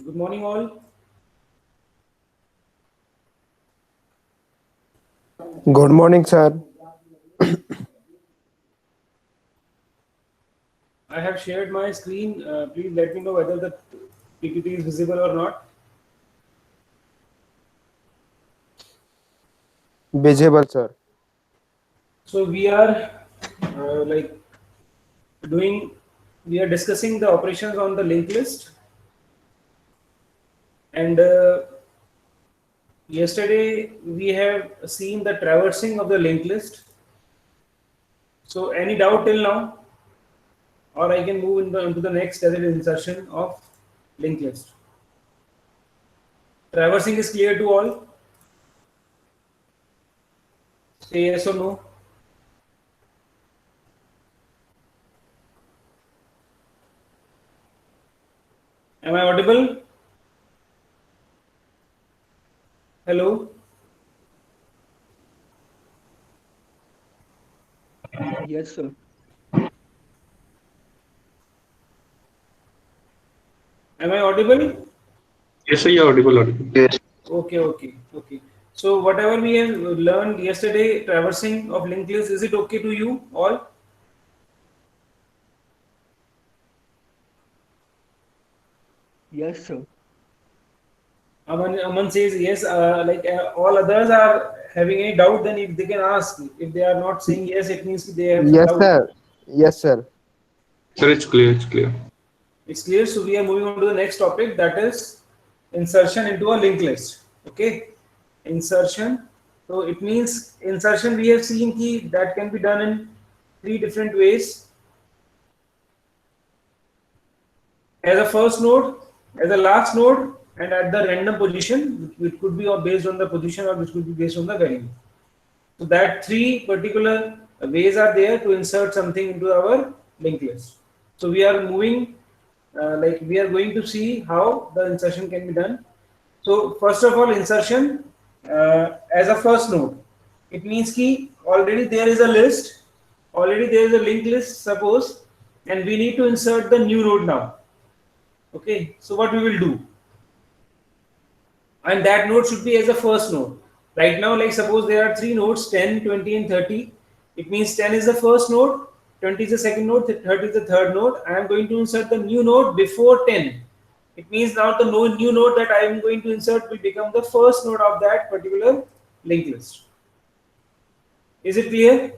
Good morning, all. Good morning, sir. I have shared my screen. Please let me know whether the PPT is visible or not. Visible, sir. So we are like doing, we are discussing the operations on the linked list. And yesterday we have seen the traversing of the linked list. So any doubt till now, or I can move into the next as it is insertion of linked list. Traversing is clear to all. Say yes or no. Am I audible? Hello. Yes, sir. Am I audible? Yes, sir, you're audible, audible. Yes. Okay. So whatever we have learned yesterday, traversing of linked list, is it okay to you all? Yes, sir. Aman says yes. All others are having any doubt, then if they can ask. If they are not saying yes, it means they have some Yes, doubt. sir. Yes, sir. Sir, it's clear, it's clear. It's clear. So we are moving on to the next topic, that is insertion into a linked list. Okay, insertion. So it means insertion. We have seen that can be done in three different ways: as a first node, as a last node, and at the random position. It could be based on the position, or which could be based on the value. So that three particular ways are there to insert something into our linked list. So we are moving, we are going to see how the insertion can be done. So first of all, insertion as a first node. It means already there is a list, already there is a linked list, suppose, and we need to insert the new node now. Okay, so what we will do? And that node should be as a first node. Right now, like suppose there are three nodes, 10, 20 and 30. It means 10 is the first node, 20 is the second node, 30 is the third node. I am going to insert the new node before 10. It means now the new node that I am going to insert will become the first node of that particular linked list. Is it clear?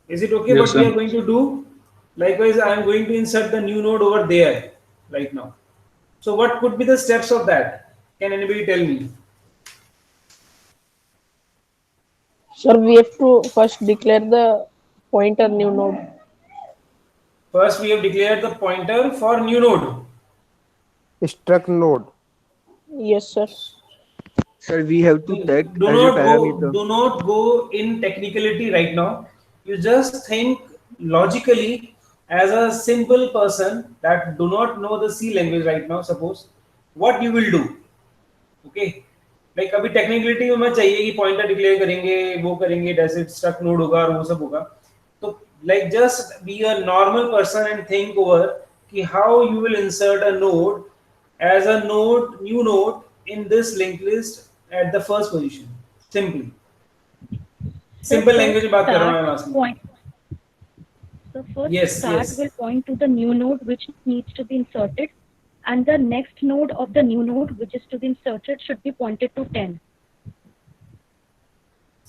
Is it okay Yes, what we are sir. going to do? Likewise, I am going to insert the new node over there right now. So what could be the steps of that? Can anybody tell me? Sir, we have to first declare the pointer new node. First, we have declared the pointer for new node. Struct node. Yes, sir. Sir, we have to tag Do as a not go. parameter. Do not go in technicality right now. You just think logically as a simple person that do not know the C language right now. Suppose what you will do. Okay. Like अभी technicality में मत चाहिए कि pointer declare करेंगे वो करेंगे जैसे struck node होगा और वो सब होगा तो like just be a normal person and think over कि how you will insert a node as a node new node in this link list at the first position simply So simple first language में बात कर रहा हूं मैं start आसमी point. So first yes start yes will point to the new node which needs to be inserted, and the next node of the new node which is to be inserted should be pointed to 10.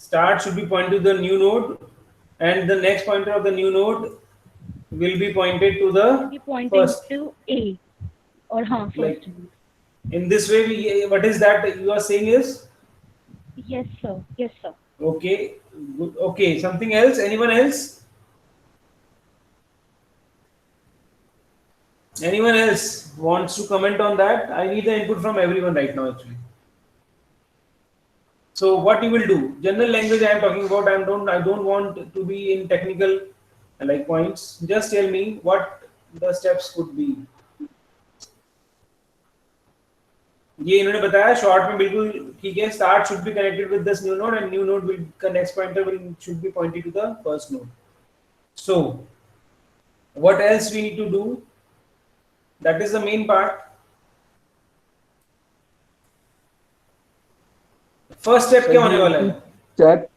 start should be pointed to the new node and the next pointer of the new node will be pointed to the Will be pointing first to A or first like node. in this way what is that you are saying is Yes, sir. Yes, sir. okay, good. Okay, something else? Anyone else? Anyone else wants to comment on that? I need the input from everyone right now, actually. So, what you will do? General language I am talking about. I don't want to be in technical like points. Just tell me what the steps could be. ये इन्होंने बताया short में बिल्कुल ठीक है start should be connected with this new node and new node will का next pointer will should be pointed to the first node so what else we need to do That is the main part. First step क्या होने वाला है? Check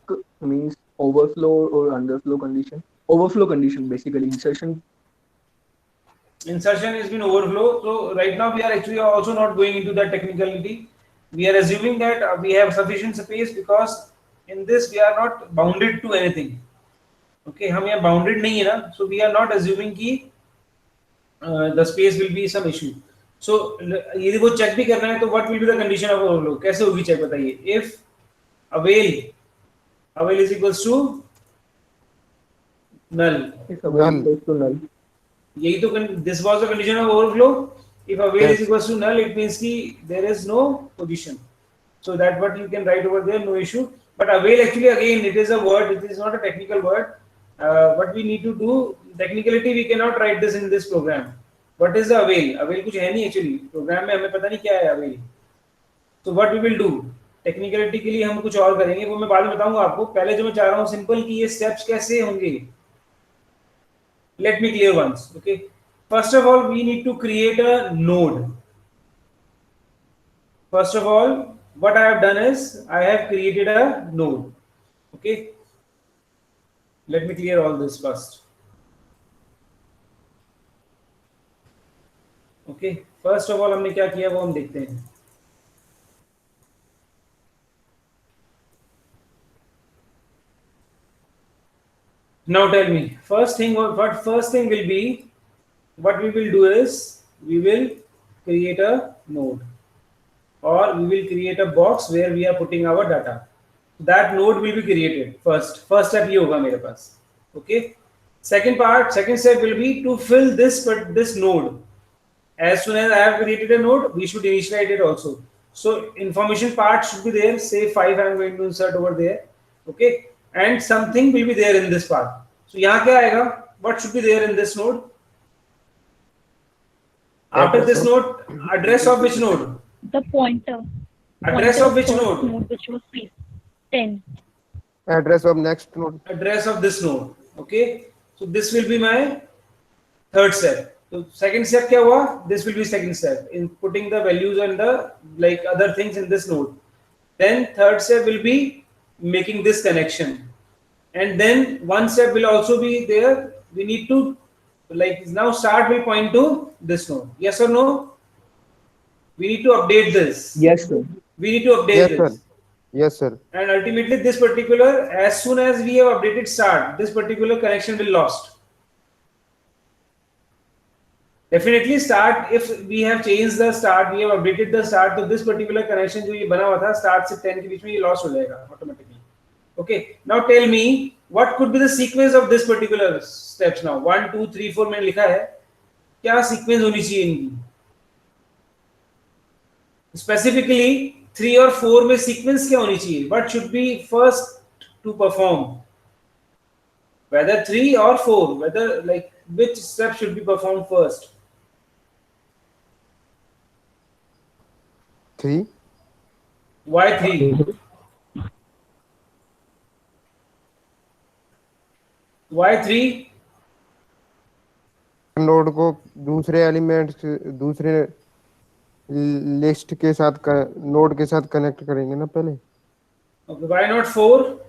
means overflow or underflow condition. Overflow condition basically insertion. Insertion has been overflow. So right now we are actually also not going into that technicality. We are assuming that we have sufficient space because in this we are not bounded to anything. Okay, हम यहाँ bounded नहीं है ना, so we are not assuming कि the space will be some issue. So यदि वो check भी करना है तो what will be the condition of overflow? कैसे होगी check बताइए? If avail is equals to null. If avail equals to null. यही तो this was the condition of overflow. If avail is equals to null, it means कि there is no position. So that what you can write over there, no issue. But avail actually again it is a word. It is not a technical word. What we need to do technicality we cannot write this in this program. What is the avail? Avail कुछ है नहीं actually. Program में हमें पता नहीं क्या है avail. So what we will do? Technicality के लिए हम कुछ और करेंगे, वो मैं बाद में बताऊंगा आपको. पहले जो मैं चाह रहा हूँ सिंपल कि ये स्टेप्स कैसे होंगे. Let me clear once. Okay. First of all, we need to create a node. First of all, what I have done is I have created a node. Okay. Let me clear all this first. Okay. First of all, हमने क्या किया वो हम देखते हैं. Now tell me, first thing will be, what we will do is we will create a node or we will create a box where we are putting our data. That node will be created first step ये होगा मेरे पास. Okay. Second step will be to fill this node. As soon as I have created a node, we should initialize it also. So information part should be there. Say 5 I am going to insert over there. Okay. And something will be there in this part. So यहाँ क्या आएगा? What should be there in this node? After this node, address of which node? The pointer. Address of which node? Which was 10. Address of next node. Address of this node. Okay. So this will be my third step. So second step क्या हुआ? This will be second step in putting the values and the like other things in this node. Then third step will be making this connection, and then one step will also be there. We need to like now start will point to this node. Yes or no? We need to update this. Yes sir. We need to update Yes, this. sir. Yes, sir. And ultimately this particular, as soon as we have updated start, this particular connection will lost. Definitely start, if we have changed the start, we have updated the start, तो this particular connection जो ये बना हुआ था start से 10 के बीच में ये lost हो जाएगा automatically. Okay. Now tell me what could be the sequence of this particular steps now. 1, 2, 3, 4 मैंने लिखा है. क्या sequence होनी चाहिए इनकी? Specifically 3 और 4 में sequence क्या होनी चाहिए? What should be first to perform? Whether 3 or 4, whether like which step should be performed first? 3. Why 3? Why 3? Node को दूसरे एलिमेंट दूसरे लिस्ट के साथ नोड के साथ कनेक्ट करेंगे ना पहले. Okay, why not 4?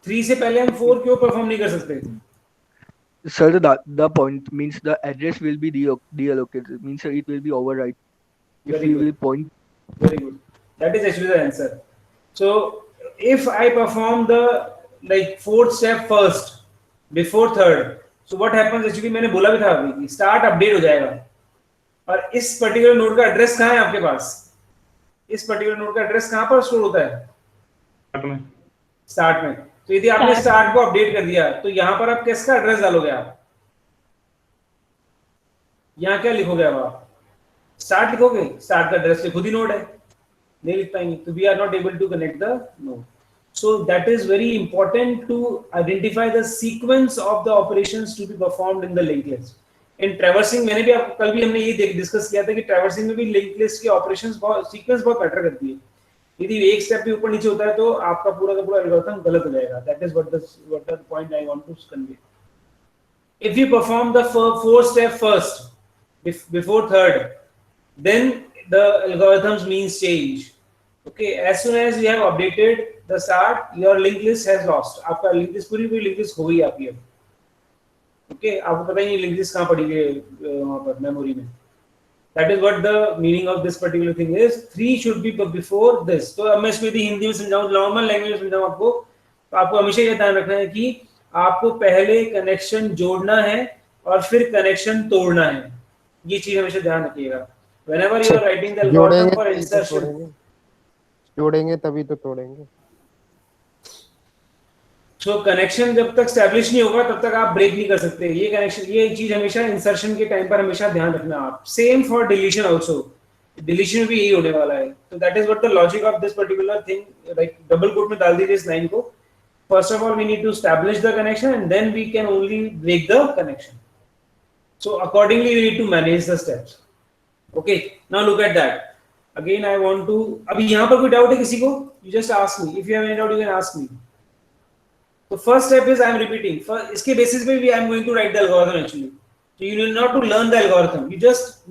3 से पहले हम 4 क्यों परफॉर्म नहीं कर सकते? Sir, the point means the address will be deallocated. Means it will be overwrite. If Very we good. will point. Very good. That is actually the answer. So if I perform the like fourth step first before third, so what happens actually मैंने बोला भी था अभी कि start update हो जाएगा. और इस particular node का address कहाँ है आपके पास? इस particular node का address कहाँ पर store होता है? Start में. तो यदि आपने start को update कर दिया, तो यहाँ पर आप किसका address डालोगे आप? यहाँ क्या लिखोगे आप? Start लिखोगे? Start का address खुद ही node है. नहीं लिख पाएंगे. तो we are not able to connect the node. So that is very important to identify the sequence of the operations to be performed in the linked list. In traversing मैंने भी आपको कल भी हमने ये डिस्कस किया था कि traversing में भी linked list के operations बहुत sequence बहुत मैटर करती है. यदि एक स्टेप भी ऊपर नीचे होता है तो आपका पूरा का पूरा एल्गोरिथम गलत हो जाएगा. That is what the point I want to convey. if you perform the fourth step first before third, then the algorithm's means change. Okay, as soon as you have updated the start, your linked list has lost. आपका linked list पूरी linked list हो गई आपकी अब. Okay, आपको पता ही नहीं linked list कहाँ पड़ी है वहाँ पर memory में. That is what the meaning of this particular thing is. 3 should be before this. तो अब मैं इसको यदि हिंदी में समझाऊँ, नॉर्मल लैंग्वेज में समझाऊँ आपको, तो आपको हमेशा ये ध्यान रखना है कि आपको पहले कनेक्शन जोड़ना है और फिर कनेक्शन तोड़ना है. ये चीज हमेशा ध्यान रखिएगा. Whenever you are writing the algorithm for insertion, जोड़ेंगे तभी तो तोड़ेंगे. तो कनेक्शन जब तक स्टैब्लिश नहीं होगा तब तक आप ब्रेक नहीं कर सकते. ये कनेक्शन, ये चीज हमेशा इंसर्शन के टाइम पर हमेशा ध्यान रखना आप. Same for deletion also. Deletion में भी यही होने वाला है. तो that is what the logic of this particular thing. Like double quote में डाल दीजिए इस लाइन को. First of all we need to establish the connection and then we can only break the connection. So accordingly we need to manage the steps. Okay, now look at that. Again I want to, अभी यहाँ पर कोई doubt है किसी को? You just ask me. If you have any doubt you can ask me. So first step is I am repeating. इसके basis पे भी I am going to write the algorithm actually. So you need not to learn the algorithm. You just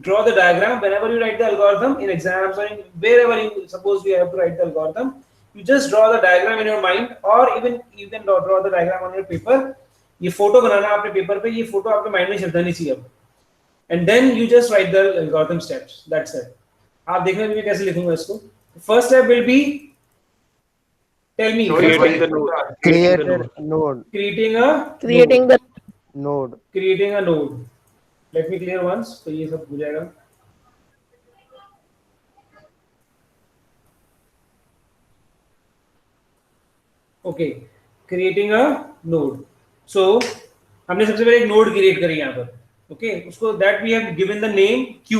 draw the diagram. Whenever you write the algorithm in exams or in wherever you suppose you have to write the algorithm, you just draw the diagram in your mind, or even you can draw the diagram on your paper. ये photo बनाना आपने paper पे, ये photo आपके mind में चलता नहीं चाहिए अब. And then you just write the algorithm steps. That's it. आप देखना मैं कैसे लिखूंगा इसको. First step will be, tell me, Creating the node. Create a node. creating the Node. creating a node. Let me clear once. तो ये सब हो जाएगा. Okay, creating a node. So हमने सबसे पहले एक नोड क्रिएट करी यहाँ पर. ओके, उसको that we have given the name Q.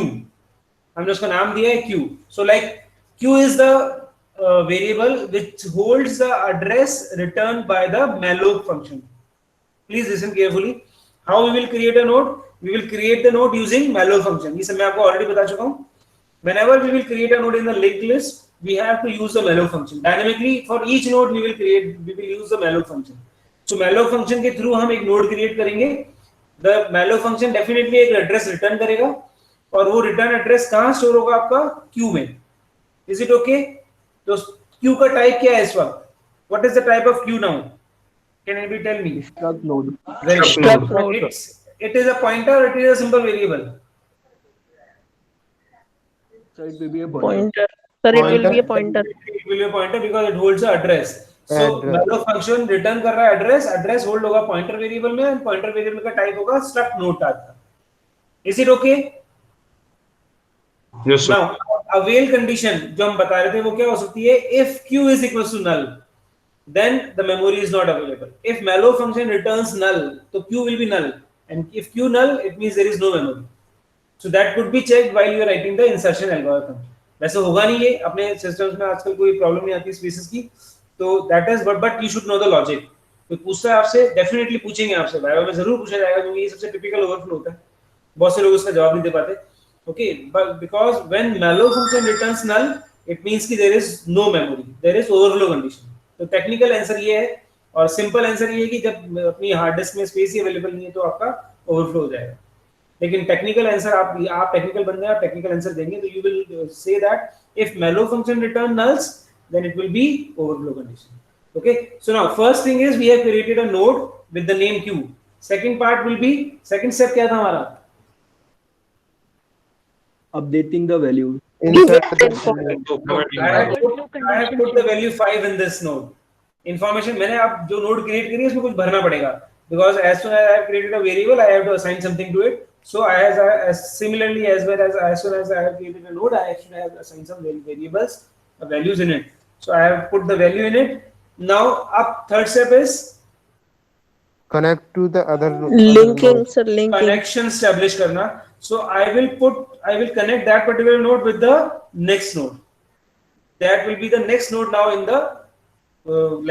हमने उसका नाम दिया है Q. So like Q is the variable which holds the address return by the malloc function. Please listen carefully. How we will create a node? We will create the node using malloc function. ये सब मैं आपको already बता चुका हूँ. Whenever we will create a node in the linked list, we have to use the malloc function. Dynamically for each node we will use the malloc function. So malloc function के through हम एक node create करेंगे. The malloc function definitely एक address return करेगा और वो return address कहाँ store होगा आपका? Q में. Is it okay? तो Q का टाइप क्या है इस वक्त? What is the type of Q now? Can anybody tell me? Struct node. Very Struct good. node. It is a pointer. It is a simple variable. So it will be a pointer. pointer. Sir, it will be a pointer. It will be a pointer because it holds the address. So Address. malloc function return कर रहा है address. Address hold होगा pointer variable में and pointer variable का type होगा struct node type का. Is it okay? Yes, sir. Now avail condition जो हम बता रहे थे वो क्या हो सकती है? If Q is equals to null, then the memory is not available. If malloc function returns null, तो Q will be null, and if Q null, it means there is no memory. So that could be checked while you are writing the insertion algorithm. वैसे होगा नहीं ये अपने systems में आजकल कोई problem नहीं आती स्पेसेस की. तो that is but you should know the logic. कोई पूछता है आपसे, डेफिनेटली पूछेंगे आपसे, वाइवा में जरूर पूछा जाएगा क्योंकि ये सबसे टिपिकल ओवरफ्लो होता है. बहुत से लोग इसका जवाब नहीं दे पाते. Okay, but because when malloc function returns null, it means कि there is no memory, there is overflow condition. तो टेक्निकल आंसर ये है और सिंपल आंसर ये है कि जब अपनी हार्ड डिस्क में स्पेस ही अवेलेबल नहीं है तो आपका ओवरफ्लो हो जाएगा. लेकिन टेक्निकल आंसर आप टेक्निकल बंदे हैं, आप टेक्निकल आंसर देंगे तो you will say that if malloc function return nulls, then it will be overflow condition. Okay, so now first thing is we have created a node with the name Q. Second part will be, second step क्या था हमारा? Updating the value. Insert the I have put the value 5 in this node. Information मैंने अब जो node create करी है उसमें कुछ भरना पड़ेगा because as soon as I have created a variable, I have to assign something to it. So similarly as soon as I have created a node, I actually have assigned some variables, values in it. So I have put the value in it. Now up third step is connect to the other Linking, node. sir, linking. connection establish करना. So I will connect that particular node with the next node. That will be the next node now in the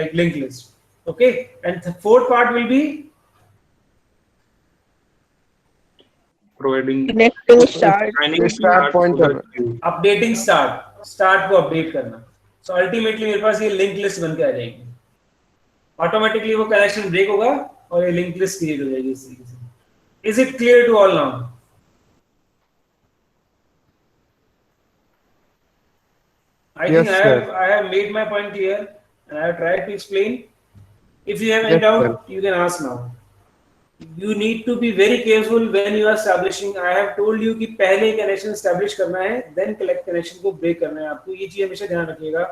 like linked list. Okay, and the fourth part will be Providing Connecting start. assigning Start pointer. to the queue. Updating start को update करना. So ultimately मेरे पास ये link list बन के आ जाएगी. Automatically वो connection break होगा और ये लिंक लिस्ट क्रिएट हो जाएगी इस तरीके से। Is it clear to all now? I Yes, think sir. I have made my point clear and I have tried to explain. If you have any Yes, doubt, you can ask now. You need to be very careful when you are establishing. I have told you कि पहले connection establish करना है, then collect connection को break करना है। आपको ये चीज हमेशा ध्यान रखिएगा।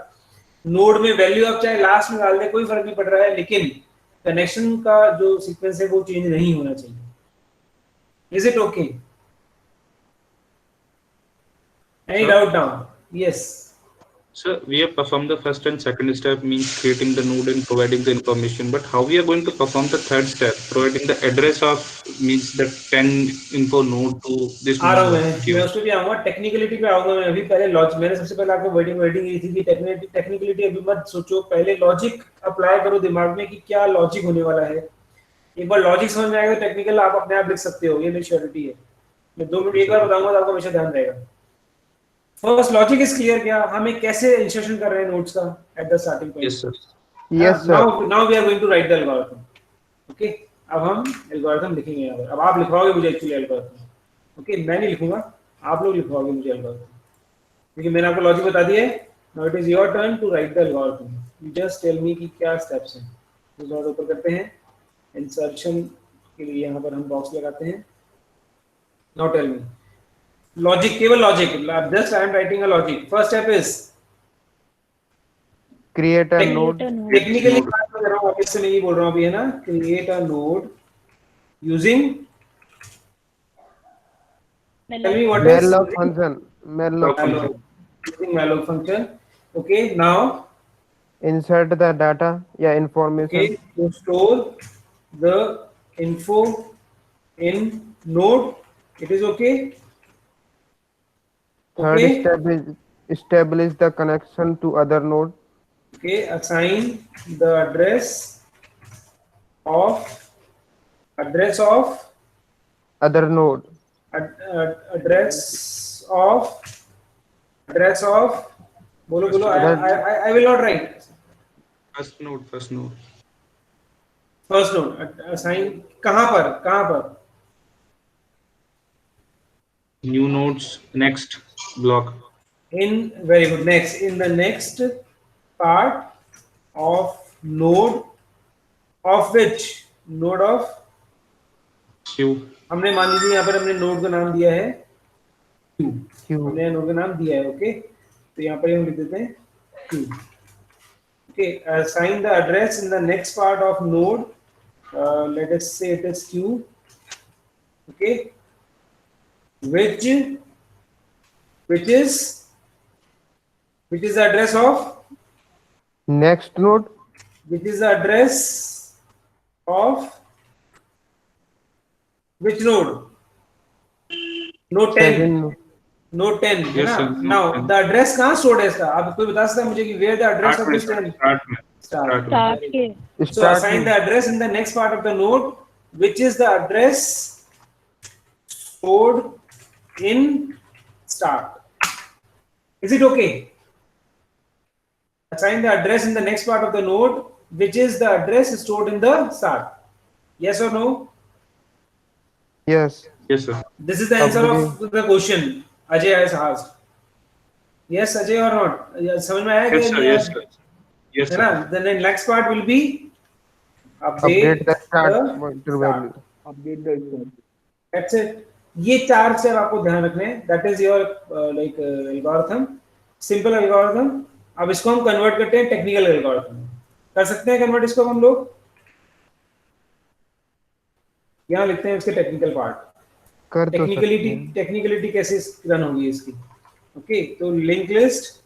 नोड में वैल्यू आप चाहे लास्ट में डाल दे, कोई फर्क नहीं पड़ रहा है, लेकिन कनेक्शन का जो सीक्वेंस है वो चेंज नहीं होना चाहिए। Is it okay? Any Sir? doubt now? Yes. So we have performed the first and second step, means creating the node and providing the information. But how we are going to perform the third step, providing the address of, means the 10 info node to this आ रहा हूँ node of मैं उस पर भी आऊंगा, technicality पे आऊंगा मैं। अभी पहले लॉजिक, मैंने सबसे पहले आपको वर्डिंग दी थी कि टेक्निकलिटी अभी मत सोचो, पहले लॉजिक अप्लाई करो दिमाग में कि क्या लॉजिक होने वाला है। एक बार लॉजिक समझ में आएगा, टेक्निकल आप अपने आप लिख सकते हो, ये मेरी श्योरिटी है। मैं 2 मिनट एक बार बताऊंगा तो आपको हमेशा ध्यान रहेगा। फर्स्ट लॉजिक इज क्लियर क्या, हमें कैसे इंसर्शन कर रहे हैं नोड्स का at the starting point. Yes, sir. Yes, sir. Now we are going to write the algorithm. Okay, अब हम एल्गोरिथम लिखेंगे यहाँ पर। अब आप लिखवाओगे मुझे एक्चुअली एल्गोरिथम। ओके, मैं नहीं लिखूंगा, आप लोग लिखवाओगे मुझे एल्गोरिथम, क्योंकि मैंने आपको लॉजिक बता दिया है। Now it is your turn to write the algorithm. You just tell me कि क्या स्टेप्स हैं। तो थोड़ा ऊपर करते हैं, इंसर्शन के लिए यहाँ पर हम बॉक्स लगाते हैं। नाउ टेल मी लॉजिक, केवल logic, just I am writing a logic. First step is Create a node. Create a node. Technically बात कर रहा हूँ, ऑफिस से नहीं बोल रहा हूँ अभी, है ना। Create a node using, tell me what is Malloc function. Malloc Malloc. function. using malloc function. Okay, now Insert the data, yeah, information. okay, to store the info in node. It is okay. Third Okay. step is establish the connection to other node. Okay, assign the address of Other node. address of बोलो I will not write. First node. First node assign कहाँ पर New nodes, next block. in, very good, next, in the next part of node of which, node of, Q. हमने मान लीजिए यहाँ पर हमने node का नाम दिया है Q, Q. हमने नोड का नाम दिया है। ओके, तो यहाँ पर हम लिख देते हैं Q। Okay, assign the address in the next part of node, let us say it is Q, okay, which is the address of, Next node. which is the address of which node? Node 10, Second node. node 10 है Yes, ना। sir, node Now 10. the address कहाँ stored है इसका? आप कोई बता सकता है मुझे कि where the address of this 10? Start में. Start. Start के So Start assign node. the address in the next part of the node, which is the address stored in start. Is it okay? Assign the address in the next part of the node, which is the address stored in the start. Yes or no? Yes. Yes, sir. This is the answer of the question Ajay has asked. Yes, Ajay or not? समझ में आया Yes, sir. कि Yes, sir. Yes, है sir. ना? Then the next part will be Update the start the pointer start. value. Update the step. That's it. ये 4 step आपको ध्यान रखने हैं। That is your algorithm, simple algorithm। अब इसको हम कन्वर्ट करते हैं टेक्निकल एल्गोरिथम। कर सकते हैं कन्वर्ट इसको हम लोग? यहाँ लिखते हैं इसके टेक्निकल पार्ट। कर तो सकते हैं। टेक्निकलिटी कैसे रन होगी इसकी? ओके, तो link list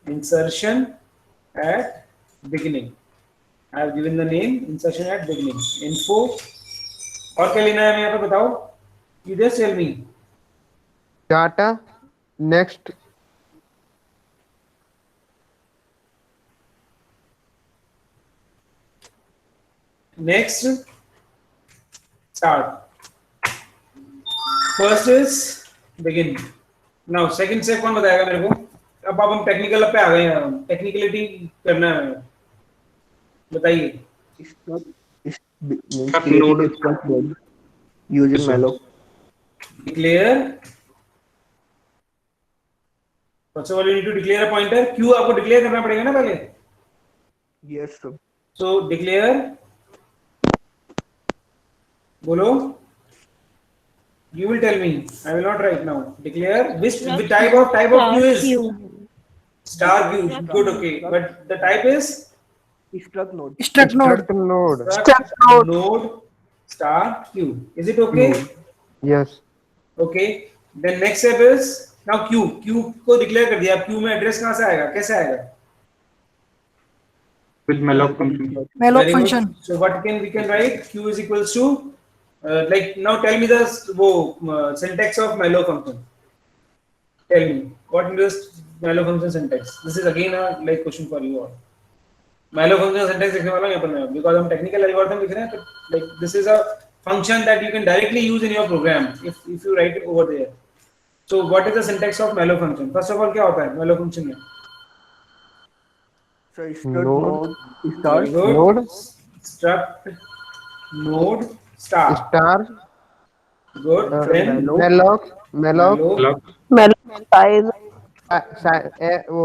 insertion at beginning, I have given the name insertion at beginning info. और क्या लेना है हमें यहाँ पे बताओ? You just tell me. Data. Next. Next, start. First is begin. Now second step कौन बताएगा मेरे को? अब हम टेक्निकल पे आ गए हैं, टेक्निकलिटी करना है, बताइए। Means Struct creating node. a struct node using Yes, sir. malloc. declare, first of all you need to declare a pointer. Q आपको declare करना पड़ेगा ना पहले. Yes, sir. So declare, बोलो. You will tell me. I will not write now. Declare which type of Q is star Q. Good, okay. But the type is Struct node. struct node. struct node star Q. Is it okay? Yes. Okay. Then next step is now Q. Q को declare कर दिया. अब Q में address कहाँ से आएगा? कैसे आएगा? With malloc function. Very good. So what we can write? Q is equals to like now tell me the syntax of malloc function. Tell me what is malloc function syntax? This is again a like question for you all. Malloc function syntax लिखने वाला हूँ यहाँ पर मैं because हम technical algorithm लिख रहे हैं तो like this is a function that you can directly use in your program if you write it over there. So what is the syntax of malloc function? First of all क्या होता है malloc function में? So struct Node. node star. Very good. Node Struct node star. star Good. Then malloc Malloc. malloc size वो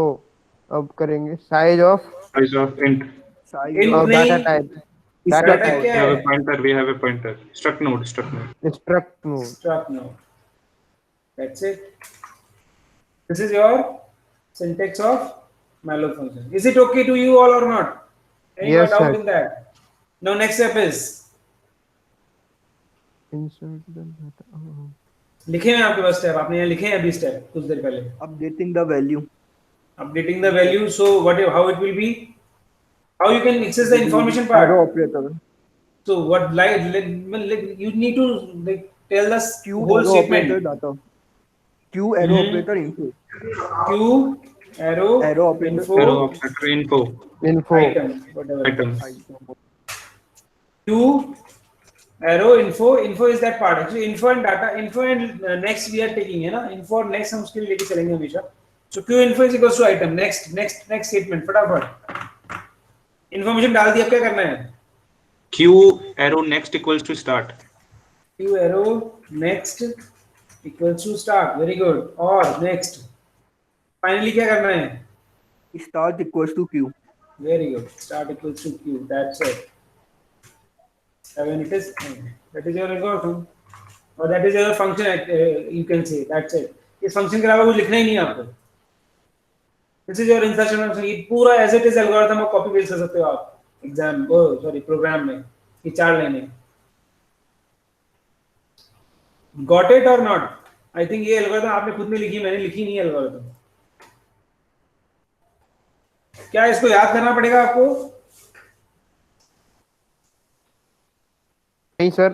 अब करेंगे size of Size of int. Size int of नहीं, data type. data Data type type. क्या We have है? a pointer. We have a pointer. Struct node. Struct node. struct node. Struct node. That's it. This is your syntax of malloc function. Is it okay to you all or not? Any Yes, doubt sir. in that? Now next step is Insert the data. लिखे हैं आपके पास step आपने यहाँ लिखे हैं अभी step कुछ देर पहले updating the value. updating the value. So how it will be, how you can access the information Arrow part. operator. So what you need to like tell us Q whole arrow operator statement. data. Q arrow Mhm. operator info. Q arrow Arrow operator. info Arrow operator info. Info. item whatever. Item. Q arrow info is that part. Actually info and data info and next we are taking है ना info और next हम उसके लिए लेके चलेंगे हमेशा. So Q info is equals to item. Next statement फटाफट. Information डाल दी अब क्या करना है? Q arrow next equals to start. Q arrow next equals to start. Very good. और next. Finally क्या करना है? Start equals to Q. Very good. Start equals to Q. That's it. When it is that is your algorithm or that is your function. You can say that's it. इस function के अलावा कुछ लिखना ही नहीं है आपको. This is your insertion function. ये पूरा as it is algorithm आप copy paste कर सकते हो आप program में ये 4 लाइनें. Got it or not? I think ये algorithm आपने खुद में लिखी मैंने लिखी नहीं है algorithm. क्या इसको याद करना पड़ेगा आपको? नहीं sir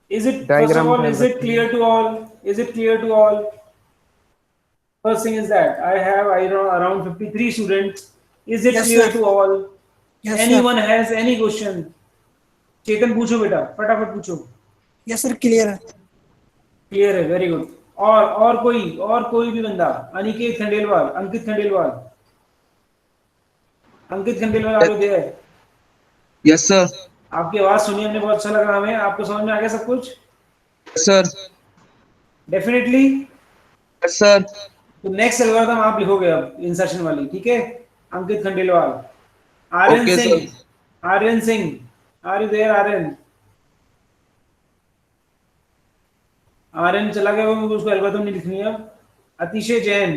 Is it first of Diagram all? ध्यान Is it रखिए। clear to all? Is it clear to all? First thing is that I have around 53 students. Is it Yes, clear sir. to all? Yes, Anyone has any question? चेतन पूछो बेटा फटाफट पूछो. Yes sir clear है clear है very good. और कोई भी बंदा अनिकेत खंडेलवाल अंकित खंडेलवाल आप लोग है. यस सर आपकी आवाज सुनी हमने बहुत अच्छा लगा हमें. आपको समझ में आ गया सब कुछ? Sir definitely. यस सर तो नेक्स्ट एल्गोरिथम आप लिखोगे अब इंसर्शन वाली. ठीक है. Ankit Khandelwal. Aryan Okay, Singh. sir. Aryan Singh. Are you there Aryan? Aryan चला गया वो मुझे उसको एल्गोरिथम नहीं लिखनी है. अतिशय Jain.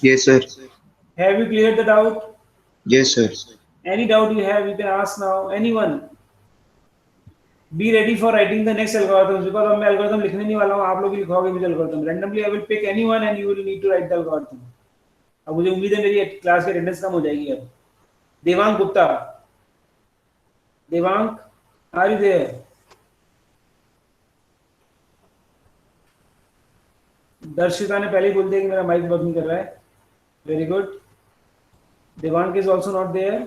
Yes sir have you clear the doubt? Yes sir Any doubt you have, you can ask now. Anyone? Be ready for writing the next algorithm because अब मैं algorithm लिखने नहीं वाला हूँ. आप लोग ही लिखोगे मुझे algorithm. Randomly I will pick anyone and you will need to write the algorithm. अब मुझे उम्मीद है मेरी क्लास की अटेंडेंस कम हो जाएगी अब. Devang Gupta. Devang, are you there? दर्शिता ने पहले ही बोल दिया कि मेरा माइक वर्क नहीं कर रहा है. Very good. Devang is also not there.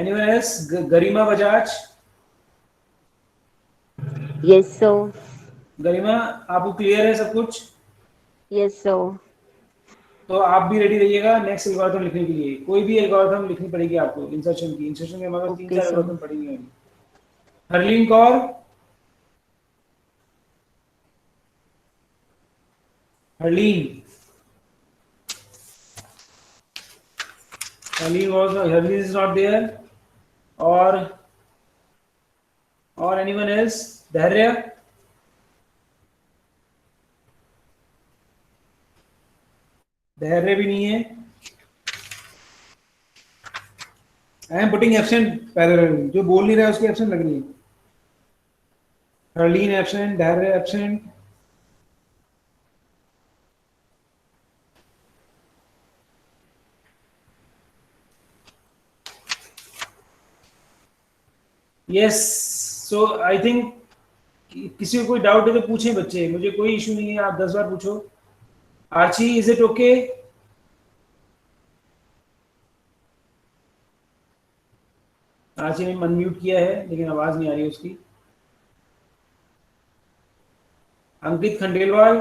Anyone else? Garima Bajaj. Yes, sir. गरिमा आपको क्लियर है सब कुछ? Yes, sir. तो आप भी रेडी रहिएगा नेक्स्ट एल्गोरिथम लिखने के लिए। कोई भी एल्गोरिथम लिखनी पड़ेगी आपको इंसर्शन की। इंसर्शन के मतलब 3-4 एल्गोरिथम पढ़ेंगे। हर्लिन Kaur, हर्लिन Hurley is not there, or anyone else? Dhairya? धैर्य भी नहीं है। I am putting absent parallel, जो बोल नहीं रहा है उसकी एब्सेंट लग रही है। हर्लीन एब्सेंट, धैर्य absent, yes. So I think किसी को कोई डाउट है तो पूछें बच्चे, मुझे कोई इशू नहीं है, आप 10 बार पूछो। Archi, is it okay? Archi ने अनम्यूट किया है लेकिन आवाज नहीं आ रही उसकी। Ankit Khandelwal,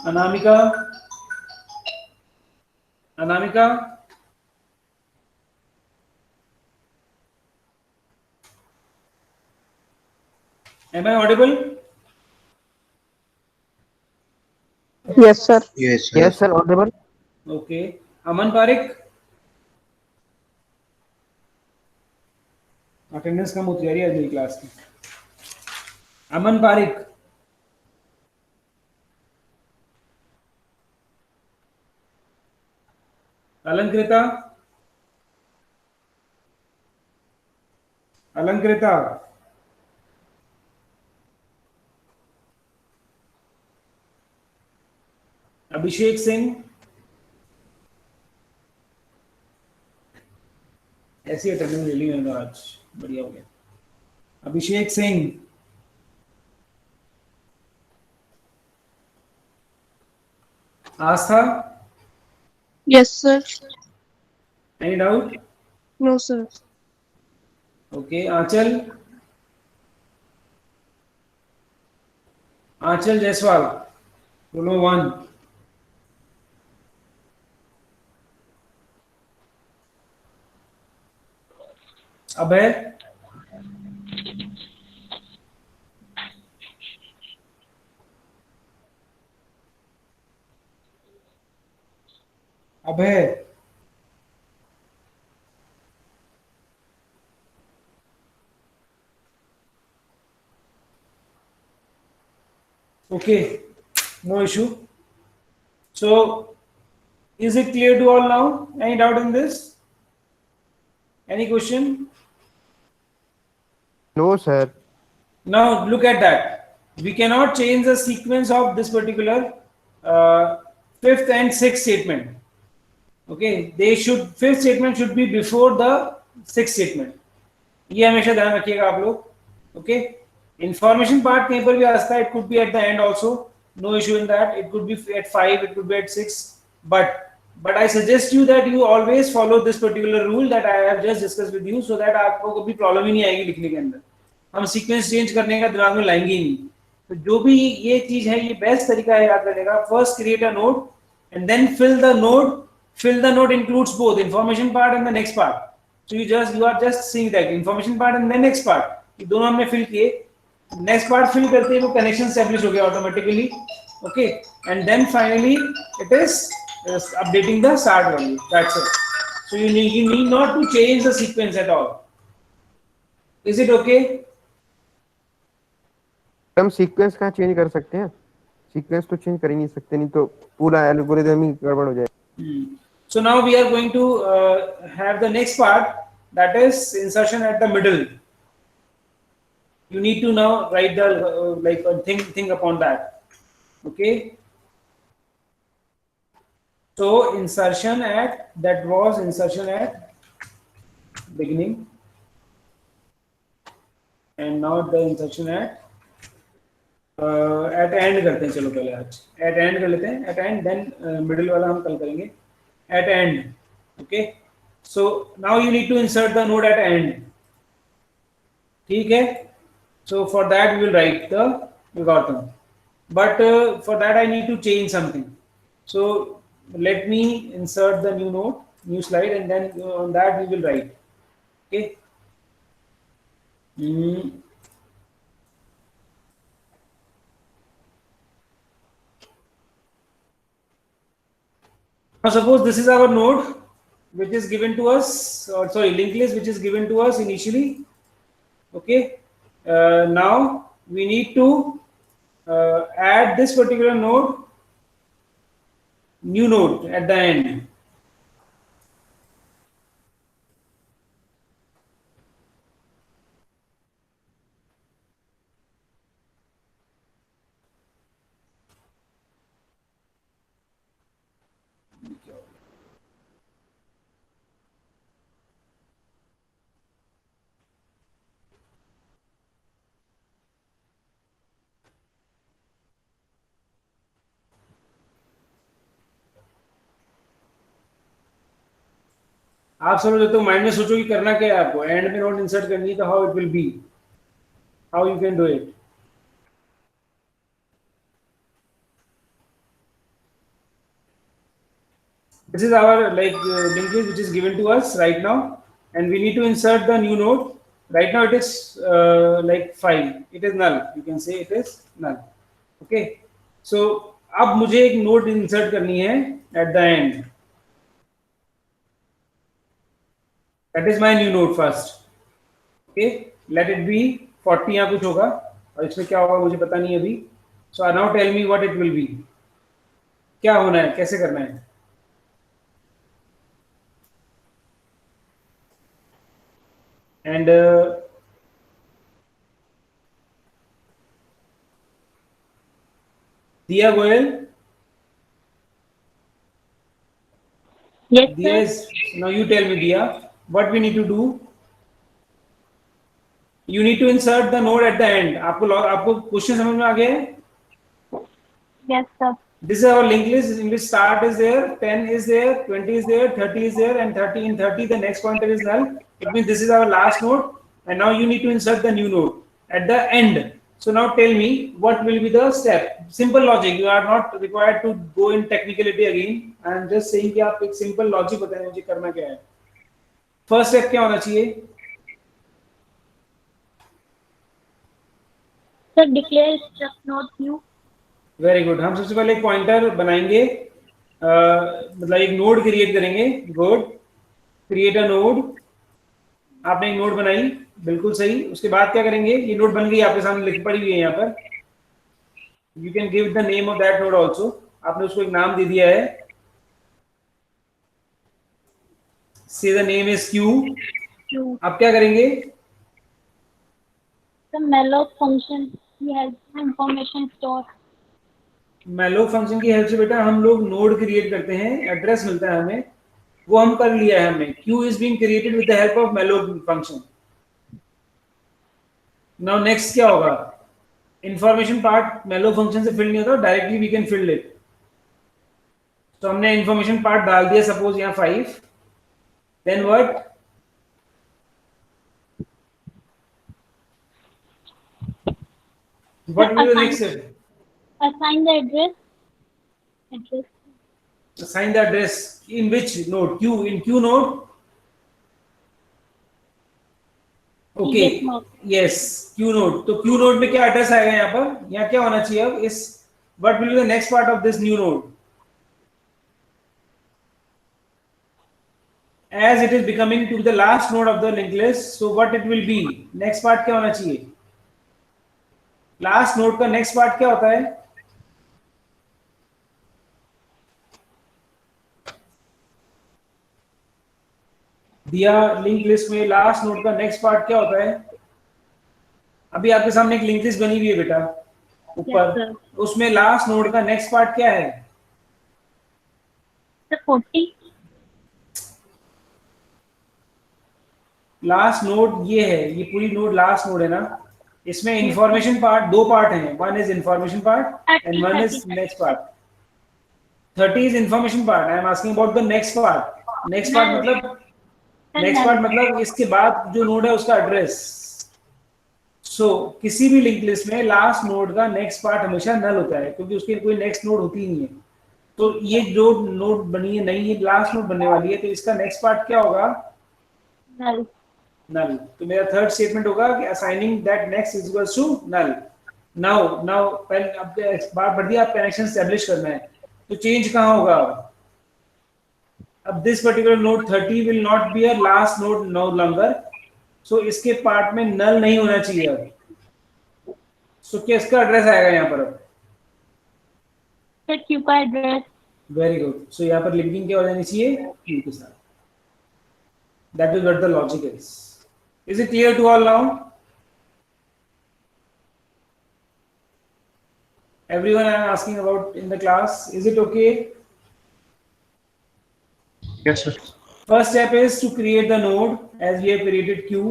Anamika, Anamika, am I audible? Yes, sir. Yes, sir. Yes, sir, audible. Okay. Aman Pareek, attendance कम होती जा रही है आज मेरी क्लास की। अमन पारिक, अलंकृता, अलंकृता, अभिषेक सिंह, ऐसी अटेंडेंस ले ली मैंने आज, बढ़िया हो गया। Abhishek Singh, Aastha, Yes, sir. Any doubt? No, sir. Okay. Aanchal, Aanchal Jaiswal, बोलो 1। अभय, अभय, okay, no issue. So is it clear to all now? Any doubt in this? Any question? No, sir. Now look at that. We cannot change the sequence of this particular fifth and sixth statement. Okay, they should, fifth statement should be before the sixth statement. ये हमेशा ध्यान रखिएगा आप लोग. Okay, information part कहीं पर भी आ सकता है. It could be at the end also. No issue in that. It could be at 5. It could be at 6. But I suggest you that you always follow this particular rule that I have just discussed with you, so that आपको कभी problem ही नहीं आएगी लिखने के अंदर. हम sequence change करने का दिमाग में लाएंगे ही नहीं. तो जो भी ये चीज है, ये बेस्ट तरीका है याद रखने का. First create a node and then fill the node. Fill the node includes both information part and the next part. So you are just seeing that information part and the next part. ये दोनों हमने fill किए. Next part fill करते ही वो connection establish हो गया automatically. Okay, and then finally it is updating the start value. That's it. So you need not to change the sequence at all. Is it okay? हम sequence कहाँ change कर सकते हैं? Sequence तो change कर ही नहीं सकते, नहीं तो पूरा एल्गोरिथम ही गड़बड़ हो जाएगा. So now we are going to have the next part, that is insertion at the middle. You need to now write the think upon that. Okay. So insertion at, that was insertion at beginning, and now the insertion at end करते हैं. चलो पहले आज at end कर लेते हैं. At end, then middle वाला हम कल करेंगे. At end. Okay, so now you need to insert the node at end. ठीक है. So for that we will write the algorithm, but for that I need to change something. So let me insert the new node, new slide, and then on that we will write. Okay. Now suppose this is our node which is given to us, or sorry, linked list which is given to us initially. Okay. Now we need to add this particular node, new node at the end. आप समझो तो mind में सोचो कि करना क्या है आपको, एंड में नोड इंसर्ट करनी है, तो how it will be, how you can do it. This is our linked list which is given to us right now, and we need to insert the new node. Right now it is like 5. It is null. You can say it is null. Okay. So अब मुझे एक node insert करनी है at the end. That is my new node first. Okay. Let it be 40 या कुछ होगा, और इसमें क्या होगा मुझे पता नहीं अभी. So now tell me what it will be. क्या होना है, कैसे करना है? And Diya Goyal. Yes, sir. Yes. Now you tell me, Diya, what we need to do. You need to insert the node at the end. आपको question समझ में आ गया है? Yes, sir. This is our linked list in which start is there, 10 is there, 20 is there, 30 is there, and 30 in 30 the next pointer is null. It means this is our last node, and now you need to insert the new node at the end. So now tell me what will be the step. Simple logic. You are not required to go in technicality again. I am just saying कि आप एक simple logic बताएं मुझे करना क्या है. First step क्या होना चाहिए? Sir, declare struct node new. Very good. हम सबसे पहले एक पॉइंटर बनाएंगे, मतलब एक नोड क्रिएट करेंगे. गुड. Create a node. आपने एक नोड बनाई, बिल्कुल सही. उसके बाद क्या करेंगे, ये नोड बन गई आपके सामने लिख पड़ी हुई है यहाँ पर. You can give the name of that node also. आपने उसको एक नाम दे दिया है. से द नेम इज क्यू. आप क्या करेंगे? The malloc function helps information store. Malloc function की हेल्प से बेटा हम लोग नोड क्रिएट करते हैं, एड्रेस मिलता है हमें, वो हम कर लिया है हमने. Q is being created with the help of malloc function. Now next क्या होगा? इंफॉर्मेशन पार्ट मैलोक फंक्शन से फिल नहीं होता, directly we can fill it. तो हमने इंफॉर्मेशन पार्ट डाल दिया, सपोज यहाँ 5. Then what? What will be the next step? Assign the address. Assign the address in which node? Q. In Q node. Okay. Yes, node. Yes. Q node. तो Q node में क्या address आएगा यहाँ पर? यहाँ क्या होना चाहिए अब? इस what will be the next part of this new node? As it is becoming to the last node of the linked list, so what it will be? Next part क्या होना चाहिए? Last node का next part क्या होता है? दिया link list में last node का नेक्स्ट पार्ट क्या होता है? अभी आपके सामने एक लिंक लिस्ट बनी हुई है बेटा ऊपर. Yes, उसमें लास्ट नोड का नेक्स्ट पार्ट क्या है? Sir, 40. लास्ट नोड ये है, ये पूरी नोड लास्ट नोड है ना. इसमें इंफॉर्मेशन पार्ट, दो पार्ट हैं. One is information part and one is next part. 30 is information part. I am asking about the next part. Next part मतलब इसके बाद जो नोड है उसका एड्रेस. सो किसी भी लिंक लिस्ट में लास्ट नोड का नेक्स्ट पार्ट हमेशा नल होता है, क्योंकि उसकी कोई नेक्स्ट नोड होती ही नहीं है। तो ये जो नोड बनी है नई, ये लास्ट नोड बनने वाली है, तो इसका नेक्स्ट पार्ट क्या होगा? null. नल। तो मेरा थर्ड स्टेटमेंट होगा कि assigning that next is equals to null. Now पहले अब बात बढ़ गई, आप कनेक्शन एस्टेब्लिश करना है, तो चेंज कहाँ होगा? अब this particular node 30 will not be a last node no longer, so इसके पार्ट में नल नहीं होना चाहिए अब। सो क्या इसका एड्रेस आएगा यहाँ पर? अब फिर क्यू का एड्रेस वेरी गुड। सो यहाँ पर लिंकिंग क्या हो जानी चाहिए? क्यू के साथ। That is what the logic is. Is it clear to all now? Everyone I am asking about in the class, is it okay? Yes, sir. First step is to create the node as we have created Q,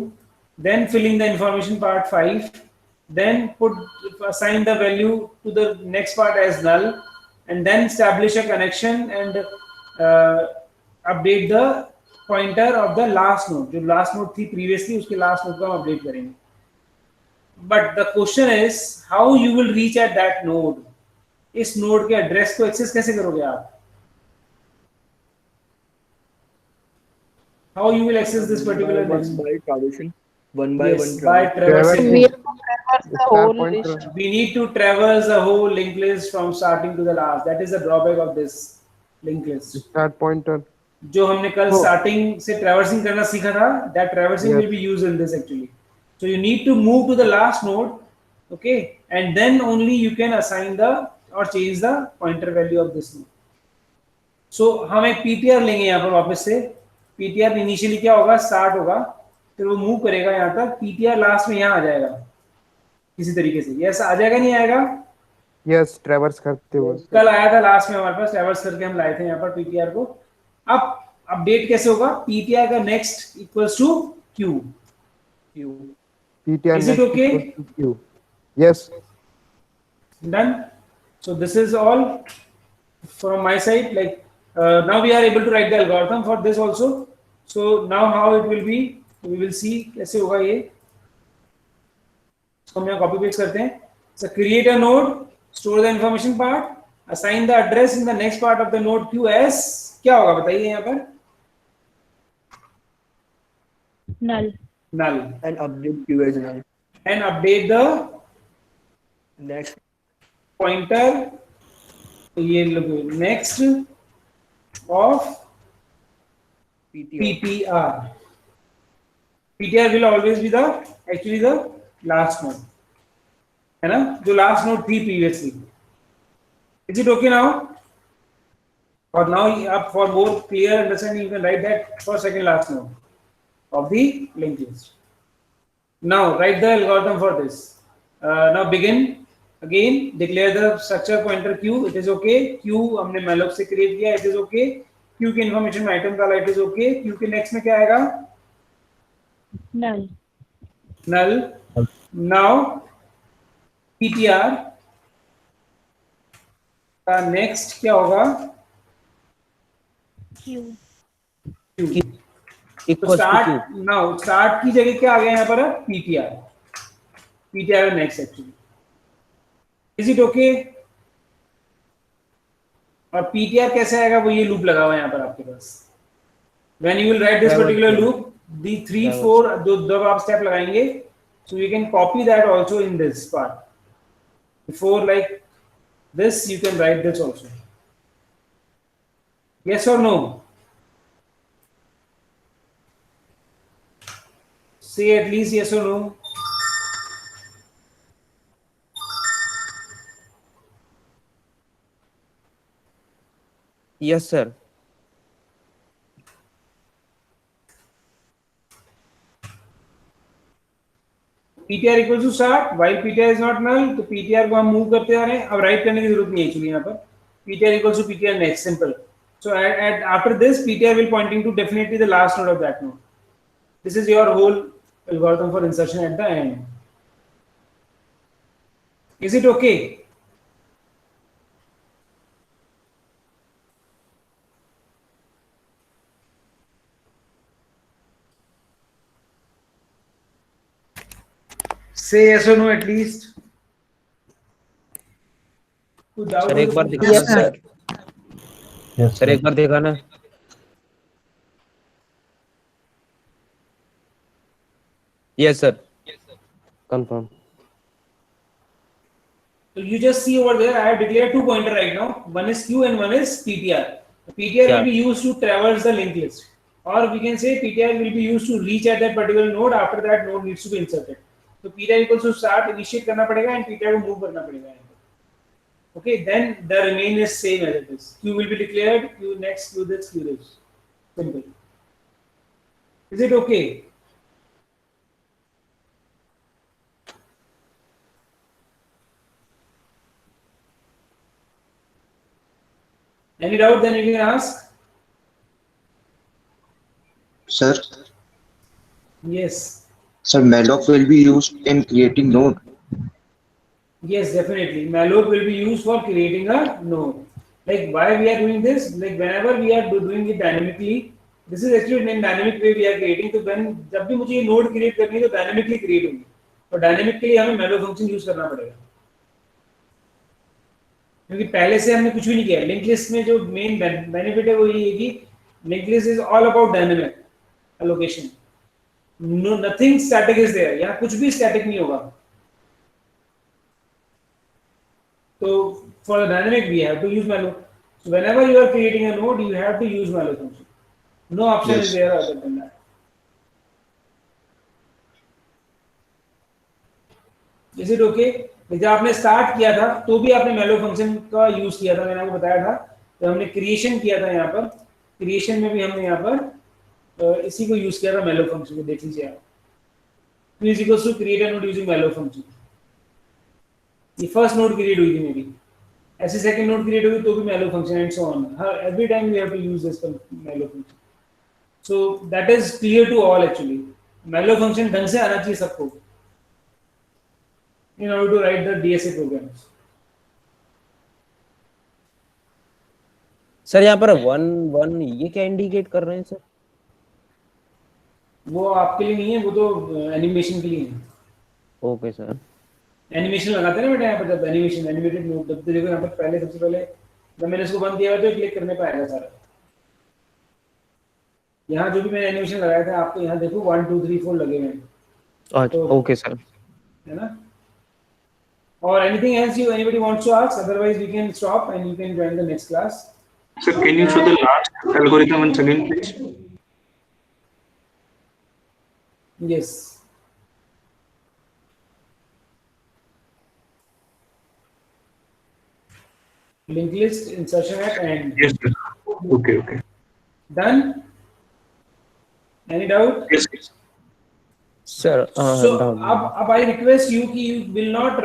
then fill in the information part 5, then assign the value to the next part as null, and then establish a connection and update the pointer of the last node. जो last node थी previously, उसके last node को हम update करेंगे. But the question is how you will reach at that node. इस node के address को access कैसे करोगे आप? How you will access this particular one next? by traversing, one by Yes, one by traversing. traversing. We have to traverse the Star whole pointer. list. We need to traverse the whole linked list from starting to the last. That is the drawback of this linked list. Start pointer. जो हमने कल Oh. Starting से traversing करना सीखा था, that traversing Yes. will be used in this actually. So you need to move to the last node, okay, and then only you can assign the or change the pointer value of this node. So हम एक PTR लेंगे यहाँ पर वापस से। PTR initially क्या होगा? Start होगा, फिर वो मूव करेगा यहाँ तक, PTR लास्ट में यहाँ आ जाएगा किसी तरीके से। यस आ जाएगा, नहीं आएगा? यस, ट्रैवर्स करते हुए। कल आया था लास्ट में हमारे पास, ट्रैवर्स करके हम लाए थे यहाँ पर PTR को। अब अपडेट कैसे होगा? PTR का next equals to Q. PTR Is it next okay? equals to Q. Yes. Done. So this is all from my side. Like now we are able to write the algorithm for this also. So now how it will be, we will see कैसे होगा ये। इसको हम यहाँ copy paste करते हैं। So create a node, store the information part, assign the address in the next part of the node Q as क्या होगा बताइए यहाँ पर? null. Null. And update Q as null. And update the Next pointer, ये लोगो next of PTR. PTR. PTR will always be the actually the last node, है ना? जो last node थी previously. Is it okay now? Or now for more clear understanding, you can write that for second last node of the linked list. Now write the algorithm for this. Now begin. Again declare the structure pointer Q. It is okay. Q हमने malloc से create किया. It is okay. Q के information में item डाला. It is okay. Q के next में क्या आएगा? Null. Null. Now PTR का next क्या होगा? Q. Q. तो start now start की जगह क्या आ गया यहाँ पर? PTR. PTR का next actually. Is it okay? और PTR कैसे आएगा? वो ये लूप लगा हुआ है यहाँ पर आपके पास। When you will write this particular loop, the 3, 4 जो जब आप स्टेप लगाएंगे, so you can copy that also in this part. Before like this, you can write this also. Yes or no? Say at least yes or no. Yes, sir. PTR equals to start. While PTR is not null, तो PTR को हम move करते आ रहे हैं। अब right करने की जरूरत नहीं है एक्चुअली यहाँ पर। PTR equals to PTR next, simple. So after this, PTR will pointing to definitely the last node of that node. This is your whole algorithm for insertion at the end. Is it okay? Say yes or no at least. Who doubt sir on एक the bar position? दिखाना Yes, sir. Sir sir एक बार दिखाना yes sir confirm So you just see over there, I have declared two pointer right now. One is Q and one is PTR. The PTR Yeah. will be used to traverse the linked list. Or we can say PTR will be used to reach at that particular node after that node needs to be inserted. So PTR equals to start, initiate करना पड़ेगा and PTR को move करना पड़ेगा. Okay, then the remain is same as it is. Q will be declared, Q next, Q this, Q this. Simple. Is it okay? Any doubt? Then you can ask. Sir, Yes. sir, malloc will be used in creating node. Yes, definitely. Malloc will be used for creating a node. Like why we are doing this? Like whenever we are doing it dynamically, this is actually in dynamic way we are creating. तो when जब भी मुझे ये node create करनी है तो dynamically create होगी. और dynamic के लिए हमें malloc function use करना पड़ेगा. क्योंकि पहले से हमने कुछ भी नहीं किया. Linked list में जो main benefit है वो ये है कि linked list is all about dynamic allocation. No, nothing static is there. यहाँ कुछ भी static नहीं होगा. So for the dynamic, we have to use malloc. So whenever you are creating a node, you have to use malloc function. No option Yes. is there other than that. Is it okay? जब आपने start किया था तो भी आपने malloc function का use किया था, मैंने आपको बताया था. तो हमने क्रिएशन किया था यहाँ पर. क्रिएशन में भी हमने यहाँ पर इसी को यूज किया था malloc फंक्शन को. देख लीजिए आप. Q is equals to create a node using malloc function. ये फर्स्ट नोड क्रिएट हुई थी मेरी. ऐसे सेकंड नोड क्रिएट हुई तो भी malloc function and so on. Every time we have to use this malloc function. So that is clear to all actually. Malloc function ढंग से आना चाहिए सबको in order to write the DSA programs. Sir यहाँ पर 1 1 ये क्या indicate कर रहे हैं सर? वो आपके लिए नहीं है, वो तो एनिमेशन के लिए है. Okay sir. एनिमेशन लगाते हैं ना बेटा यहाँ पर, जब एनिमेशन एनिमेटेड नोड तब देखो यहाँ पर पहले सबसे पहले जब मैंने इसको बंद किया तो क्लिक करने पे आएगा सारा. यहाँ जो भी मैंने एनिमेशन लगाया था आपको यहाँ देखो 1 2 3 4 लगे हुए हैं. अच्छा ओके सर. है ना? Or anything else anybody wants to ask? Otherwise we can stop and you can join the next class. Sir, can you show the last algorithm once again, please? Yes. Linked list, insertion at end. Yes, sir. Okay, okay. Done? Any doubt? Yes, yes. Sir So अब I request you कि you will not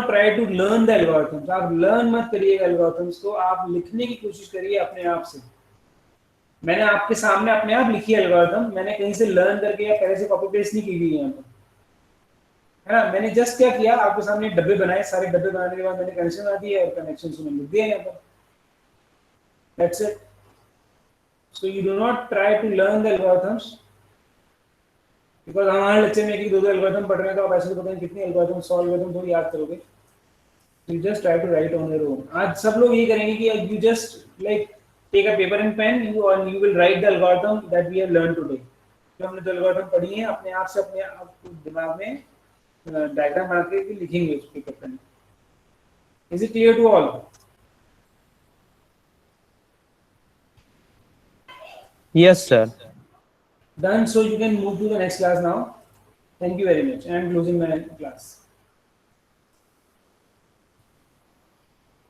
try to learn the algorithms. आप learn मत करिएगा algorithms को, आप लिखने की कोशिश करिए अपने आप से. मैंने आपके सामने अपने आप लिखी algorithm, मैंने कहीं से learn करके या पहले से copy paste नहीं की हुई यहाँ पर. है ना? मैंने just क्या किया, आपके सामने डब्बे बनाए, सारे डब्बे बनाने के बाद मैंने कनेक्शन बना दिए और कनेक्शन को मैंने लिख दिया यहाँ पर. That's it. So you do not try to learn the algorithms. Because हमारे लेक्चर में एक दो एल्गोरिथम पढ़ रहे हैं तो आप ऐसे तो पता नहीं कितनी एल्गोरिथम 100 एल्गोरिथम थोड़ी याद करोगे. You just try to write on your own. आज सब लोग ये करेंगे कि you just like take a paper and pen you will write the algorithm that we have learn today. जो हमने जो एल्गोरिथम पढ़ी है अपने आप से अपने आप दिमाग में डायग्राम बना के लिखेंगे उस पेपर पे. Is it clear to all? Yes sir. Done. So you can move to the next class now. Thank you very much. I am closing my class.